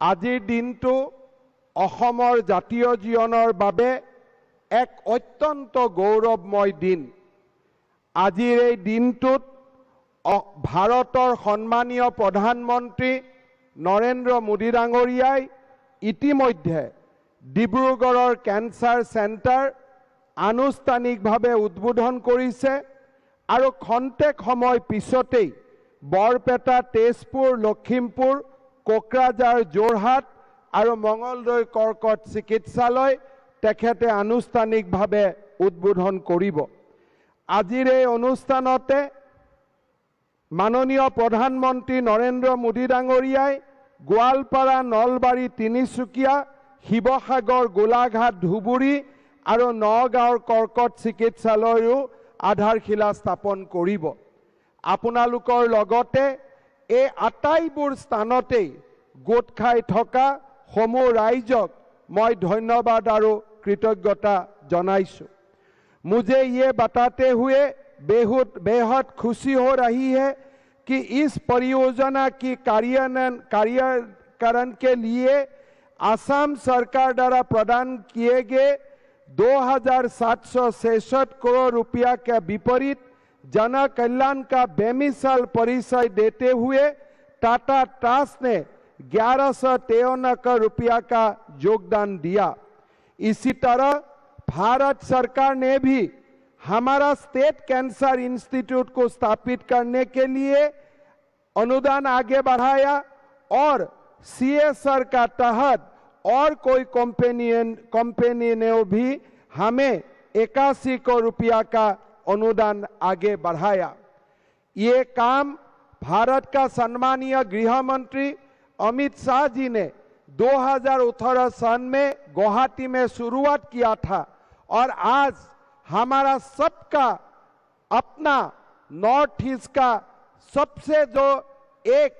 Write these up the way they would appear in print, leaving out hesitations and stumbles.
আজিৰ দিনটো অসমৰ জাতীয় জীৱনৰ বাবে এক অত্যন্ত গৌৰৱময় দিন। আজিৰ এই দিনটোত ভাৰতৰ সন্মানীয় প্ৰধানমন্ত্ৰী নৰেন্দ্ৰ মোদী ডাঙৰীয়াই ইতিমধ্যে ডিব্ৰুগড়ৰ কেন্সাৰ চেণ্টাৰ আনুষ্ঠানিকভাৱে উদ্বোধন কৰিছে আৰু খন্তেক সময় পিছতেই বৰপেটা, তেজপুৰ, লখিমপুৰ, কোকৰাঝাৰ, যোৰহাট আৰু মঙলদৈ কৰ্কট চিকিৎসালয় তেখেতে আনুষ্ঠানিকভাৱে উদ্বোধন কৰিব। আজিৰ এই অনুষ্ঠানতে মাননীয় প্ৰধানমন্ত্ৰী নৰেন্দ্ৰ মোদী ডাঙৰীয়াই গোৱালপাৰা, নলবাৰী, তিনিচুকীয়া, শিৱসাগৰ, গোলাঘাট, ধুবুৰী আৰু নগাঁৱৰ কৰ্কট চিকিৎসালয়ৰো আধাৰশিলা স্থাপন কৰিব। আপোনালোকৰ লগতে এই আটাইবোৰ স্থানতেই গোট খাই থকা সমূহ ৰাইজক मैं धन्यवाद और कृतज्ञता जनाइछु। मुझे ये बताते हुए बेहद खुशी हो रही है कि इस परियोजना की कार्यान्वयन के लिए असम सरकार द्वारा प्रदान किए गए 2766 करोड़ रुपया के विपरीत जन कल्याण का बेमिसाल परिचय देते हुए टाटा ट्रस्ट ने 1153 करोड़ रुपया का योगदान दिया। इसी तरह भारत सरकार ने भी हमारा स्टेट कैंसर इंस्टीट्यूट को स्थापित करने के लिए अनुदान आगे बढ़ाया और CSR का तहत और कोई कंपनी ने भी हमें 81 करोड़ रुपया का अनुदान आगे बढ़ाया। ये काम भारत का सम्मानीय गृह मंत्री अमित शाह जी ने 2018 सन में गुवाहाटी में शुरुआत किया था और आज हमारा सबका अपना नॉर्थ ईस्ट का सबसे जो एक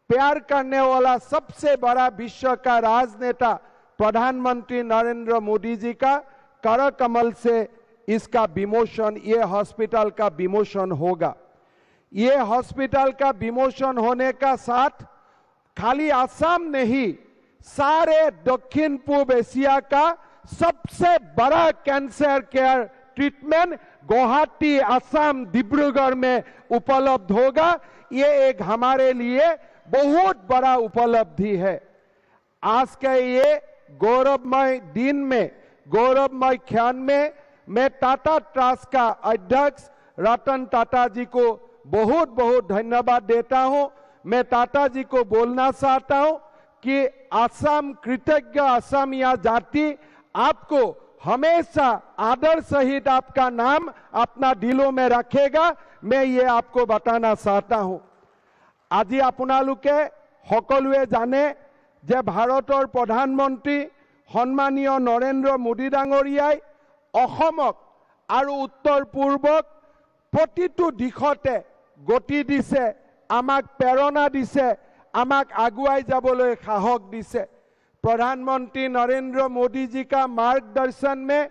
प्यार करने वाला सबसे बड़ा विश्व का राजनेता प्रधानमंत्री नरेंद्र मोदी जी का करकमल से इसका विमोचन, ये हॉस्पिटल का विमोचन होगा। ये हॉस्पिटल का विमोचन होने का साथ खाली आसाम नहीं, सारे दक्षिण पूर्व एशिया का सबसे बड़ा cancer care treatment Guwahati, Assam, Dibrugarh में उपलब्ध होगा। ये एक हमारे लिए बहुत बड़ा उपलब्धि है। आज के ये गौरवमय दिन में, गौरवमय क्षण में मैं टाटा ट्रस्ट का अध्यक्ष रतन टाटा जी को बहुत बहुत धन्यवाद देता हूं। मैं टाटा जी को बोलना चाहता हूं कि असम कृतज्ञ असमिया जाति आपको हमेशा आदर सहित आपका नाम अपना दिलों में रखेगा। मैं ये आपको बताना चाहता हूं। आज आपनालोके सकलोए जाने जे भारतर प्रधानमंत्री सम्मानीय नरेंद्र मोदी डांगरियाय अসমক আৰু उत्तर पूर्वक प्रतिটো दिशते गति दिसे, आमाक प्रेरणा दिसे, आमाक आगुवाई जाबोले साहस दिसे। प्रधानमंत्री नरेंद्र मोदी जी का मार्गदर्शन में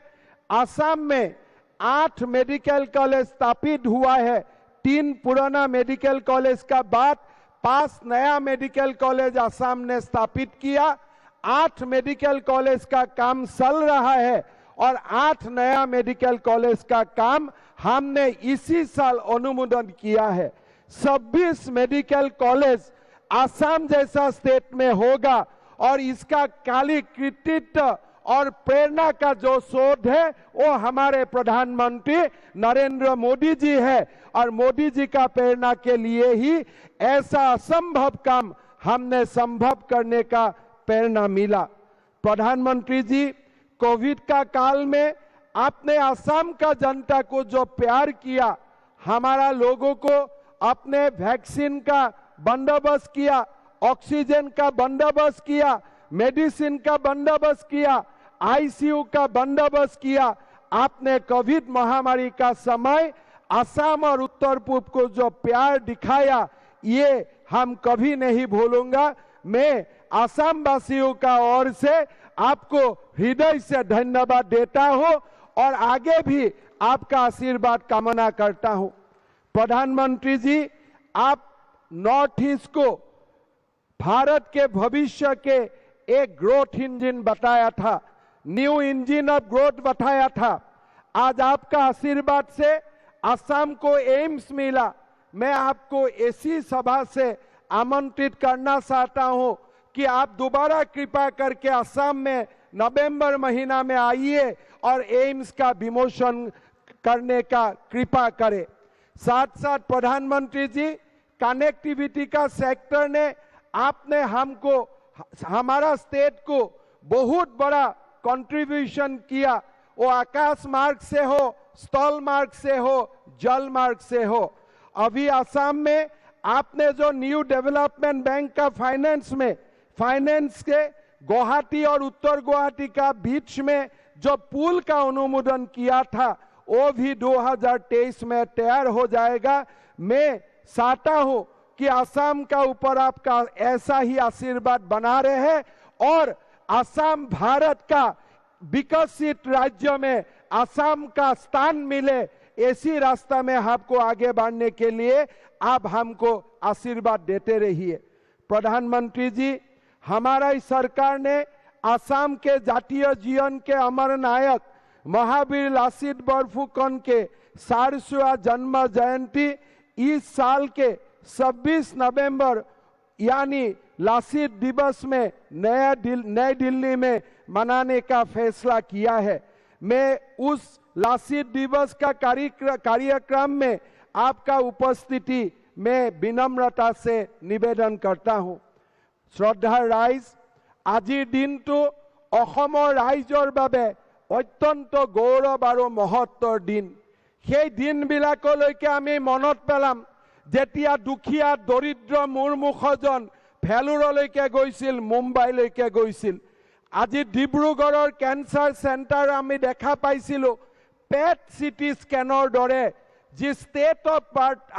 असम में 8 मेडिकल कॉलेज स्थापित हुआ है। 3 पुराना मेडिकल कॉलेज का बाद 5 नया मेडिकल कॉलेज असम ने स्थापित किया। 8 मेडिकल कॉलेज का काम चल रहा है और 8 नया मेडिकल कॉलेज का काम हमने इसी साल अनुमोदन किया है। 26 मेडिकल कॉलेज असम जैसा स्टेट में होगा और इसका काली कृतित्व और प्रेरणा का जो शोध है वो हमारे प्रधानमंत्री नरेंद्र मोदी जी है और मोदी जी का प्रेरणा के लिए ही ऐसा असंभव काम हमने संभव करने का प्रेरणा मिला। प्रधानमंत्री जी, कोविड का काल में आपने असम का जनता को जो प्यार किया, हमारा लोगों को अपने वैक्सीन का बंदोबस्त किया, ऑक्सीजन का बंदोबस्त किया, मेडिसिन का बंदोबस्त किया, आईसीयू का बंदोबस्त किया। आपने कोविड महामारी का समय असम और उत्तर पूर्व को जो प्यार दिखाया, ये हम कभी नहीं भूलूंगा। मैं असम वासियों का ओर से आपको हृदय से धन्यवाद देता हूं और आगे भी आपका आशीर्वाद कामना करता हूं। प्रधानमंत्री जी, आप नॉर्थ ईस्ट को भारत के भविष्य के एक ग्रोथ इंजन बताया था, न्यू इंजन ऑफ ग्रोथ बताया था। आज आपका आशीर्वाद से असम को एम्स मिला। मैं आपको ऐसी सभा से आमंत्रित करना चाहता हूं कि आप दोबारा कृपा करके असम में नवंबर महीना में आइए और एम्स का विमोचन करने का कृपा करें। साथ साथ प्रधानमंत्री जी, कनेक्टिविटी का सेक्टर ने आपने हमको, हमारा स्टेट को बहुत बड़ा कंट्रीब्यूशन किया, वो आकाश मार्ग से हो, स्थल मार्ग से हो, जल मार्ग से हो। अभी असम में आपने जो न्यू डेवलपमेंट बैंक का फाइनेंस के गुवाहाटी और उत्तर गुवाहाटी का बीच में जो पुल का अनुमोदन किया था, वो भी 2023 में तैयार हो जाएगा। मैं चाहता हूं कि असम का ऊपर आपका ऐसा ही आशीर्वाद बना रहे और असम भारत का विकसित राज्य में असम का स्थान मिले, ऐसी रास्ता में आपको आगे बढ़ने के लिए आप हमको आशीर्वाद देते रहिए। प्रधानमंत्री जी, हमारा सरकार ने असम के जातीय जीवन के अमर नायक महावीर लासित बोरफुकन के 400वां जन्म जयंती इस साल के 26 नवंबर यानी लासित दिवस में नई दिल्ली में मनाने का फैसला किया है। मैं उस लासित दिवस का कार्यक्रम में आपका उपस्थिति में विनम्रता से निवेदन करता हूं। श्रद्धा राइज, आजिर दिन तो अहोमर राइजर बाबे अत्यंत गौरव और महत्वर दिन। সেই দিনবিলাকলৈকে আমি মনত পেলাম যেতিয়া দুখীয়া দৰিদ্ৰ মূৰমুখজন ভেলুৰলৈকে গৈছিল, মুম্বাইলৈকে গৈছিল। আজি ডিব্ৰুগড়ৰ কেন্সাৰ চেণ্টাৰ আমি দেখা পাইছিলোঁ পেট চিটি স্কেনৰ দৰে যি ষ্টেট অফ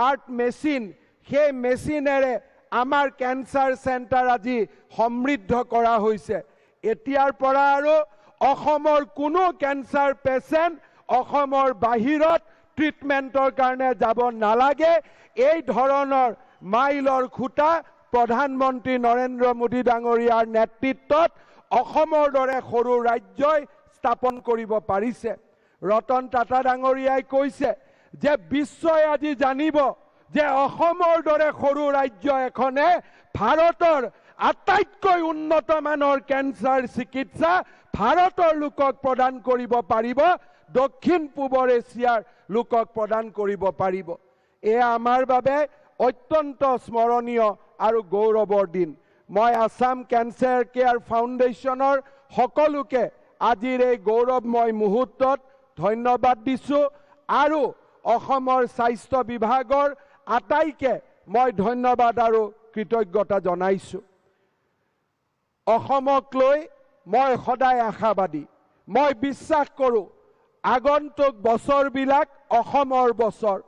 আৰ্ট মেচিন, সেই মেচিনেৰে আমাৰ কেন্সাৰ চেণ্টাৰ আজি সমৃদ্ধ কৰা হৈছে। এতিয়াৰ পৰা আৰু অসমৰ কোনো কেন্সাৰ পেচেণ্ট অসমৰ বাহিৰত ট্ৰিটমেণ্টৰ কাৰণে যাব নালাগে। এই ধৰণৰ মাইলৰ খুঁটা প্ৰধানমন্ত্ৰী নৰেন্দ্ৰ মোদী ডাঙৰীয়াৰ নেতৃত্বত অসমৰ দৰে সৰু ৰাজ্যই স্থাপন কৰিব পাৰিছে। ৰতন টাটা ডাঙৰীয়াই কৈছে যে বিশ্বই আজি জানিব যে অসমৰ দৰে সৰু ৰাজ্য এখনে ভাৰতৰ আটাইতকৈ উন্নত মানৰ কেন্সাৰ চিকিৎসা ভাৰতৰ লোকক প্ৰদান কৰিব পাৰিব, দক্ষিণ পূবৰ এছিয়াৰ লোকক প্ৰদান কৰিব পাৰিব। এয়া আমাৰ বাবে অত্যন্ত স্মৰণীয় আৰু গৌৰৱৰ দিন। মই আসাম কেন্সাৰ কেয়াৰ ফাউণ্ডেশ্যনৰ সকলোকে আজিৰ এই গৌৰৱময় মুহূৰ্তত ধন্যবাদ দিছোঁ আৰু অসমৰ স্বাস্থ্য বিভাগৰ আটাইকে মই ধন্যবাদ আৰু কৃতজ্ঞতা জনাইছোঁ। অসমক লৈ মই সদায় আশাবাদী। মই বিশ্বাস কৰোঁ আগন্তুক বছৰবিলাক অসমৰ বছৰ।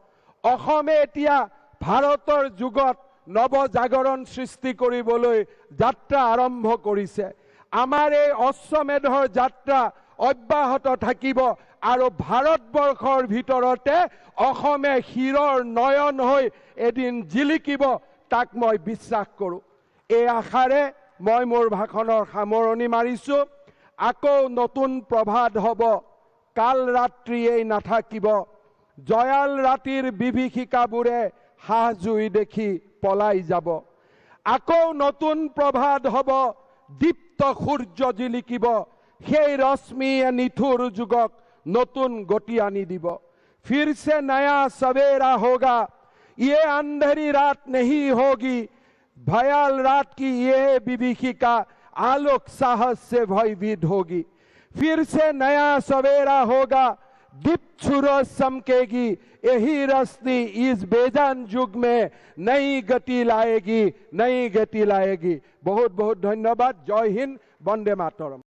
অসমে এতিয়া ভাৰতৰ যুগত নৱজাগৰণ সৃষ্টি কৰিবলৈ যাত্ৰা আৰম্ভ কৰিছে। আমাৰ এই অশ্বমেধৰ যাত্ৰা অব্যাহত থাকিব আৰু ভাৰতবৰ্ষৰ ভিতৰতে অসমে হীৰৰ নয়ন হৈ এদিন জিলিকিব, তাক মই বিশ্বাস কৰোঁ। এই আশাৰে মই মোৰ ভাষণৰ সামৰণি মাৰিছোঁ। আকৌ নতুন প্ৰভাত হ'ব, কাল ৰাত্ৰিয়েই নাথাকিব, জয়াল ৰাতিৰ বিভীষিকাবোৰে হাঁহজুই দেখি পলাই যাব। আকৌ নতুন প্ৰভাত হ'ব, দীপ্ত সূৰ্য জিলিকিব, সেই ৰশ্মিয়ে নিঠুৰ যুগক নতুন গতি আনি দিব। फिर से नया सवेरा होगा, ये अंधेरी रात नहीं होगी, भयाल रात की ये विभीषिका आलोक साहस से भयभीत होगी। फिर से नया सवेरा होगा, दीप्त सूरज चमकेगी, यही रोशनी इस बेजान युग में नई गति लाएगी, नई गति लाएगी। बहुत बहुत धन्यवाद। जय हिंद, वंदे मातरम।